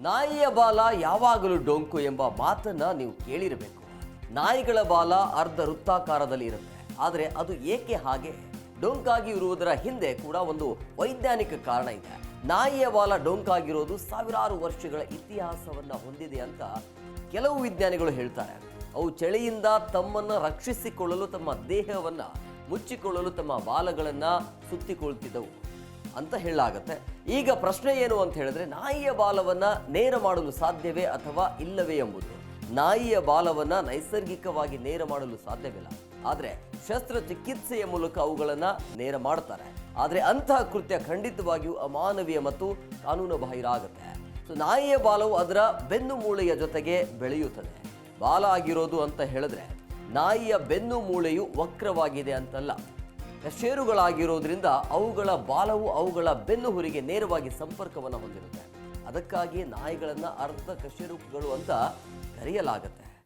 ನಾಯಿಯ ಬಾಲ ಯಾವಾಗಲೂ ಡೊಂಕು ಎಂಬ ಮಾತನ್ನ ನೀವು ಕೇಳಿರಬೇಕು. ನಾಯಿಗಳ ಬಾಲ ಅರ್ಧ ವೃತ್ತಾಕಾರದಲ್ಲಿ ಇರುತ್ತೆ, ಆದರೆ ಅದು ಏಕೆ ಹಾಗೆ ಡೊಂಕಾಗಿ ಇರುವುದರ ಹಿಂದೆ ಕೂಡ ಒಂದು ವೈಜ್ಞಾನಿಕ ಕಾರಣ ಇದೆ. ನಾಯಿಯ ಬಾಲ ಡೊಂಕಾಗಿರೋದು ಸಾವಿರಾರು ವರ್ಷಗಳ ಇತಿಹಾಸವನ್ನ ಹೊಂದಿದೆ ಅಂತ ಕೆಲವು ವಿಜ್ಞಾನಿಗಳು ಹೇಳ್ತಾರೆ. ಅವು ಚಳಿಯಿಂದ ತಮ್ಮನ್ನು ರಕ್ಷಿಸಿಕೊಳ್ಳಲು ತಮ್ಮ ದೇಹವನ್ನ ಮುಚ್ಚಿಕೊಳ್ಳಲು ತಮ್ಮ ಬಾಲಗಳನ್ನ ಸುತ್ತಿಕೊಳ್ತಿದ್ದವು ಅಂತ ಹೇಳಲಾಗತ್ತೆ. ಈಗ ಪ್ರಶ್ನೆ ಏನು ಅಂತ ಹೇಳಿದ್ರೆ, ನಾಯಿಯ ಬಾಲವನ್ನ ನೇರ ಮಾಡಲು ಸಾಧ್ಯವೇ ಅಥವಾ ಇಲ್ಲವೇ ಎಂಬುದು. ನಾಯಿಯ ಬಾಲವನ್ನ ನೈಸರ್ಗಿಕವಾಗಿ ನೇರ ಮಾಡಲು ಸಾಧ್ಯವಿಲ್ಲ, ಆದರೆ ಶಸ್ತ್ರಚಿಕಿತ್ಸೆಯ ಮೂಲಕ ಅವುಗಳನ್ನ ನೇರ ಮಾಡ್ತಾರೆ. ಆದರೆ ಅಂತಹ ಕೃತ್ಯ ಖಂಡಿತವಾಗಿಯೂ ಅಮಾನವೀಯ ಮತ್ತು ಕಾನೂನು ಬಾಹಿರ ಆಗುತ್ತೆ. ಸೊ ನಾಯಿಯ ಬಾಲವು ಅದರ ಬೆನ್ನು ಮೂಳೆಯ ಜೊತೆಗೆ ಬೆಳೆಯುತ್ತದೆ. ಬಾಲ ಆಗಿರೋದು ಅಂತ ಹೇಳಿದ್ರೆ ನಾಯಿಯ ಬೆನ್ನು ಮೂಳೆಯು ವಕ್ರವಾಗಿದೆ ಅಂತಲ್ಲ, ಕಶೇರುಗಳಾಗಿರೋದ್ರಿಂದ ಅವುಗಳ ಬಾಲವು ಅವುಗಳ ಬೆನ್ನು ಹುರಿಗೆ ನೇರವಾಗಿ ಸಂಪರ್ಕವನ್ನು ಹೊಂದಿರುತ್ತೆ. ಅದಕ್ಕಾಗಿ ನಾಯಿಗಳನ್ನು ಅರ್ಧ ಕಶೇರುಗಳು ಅಂತ ಕರೆಯಲಾಗುತ್ತೆ.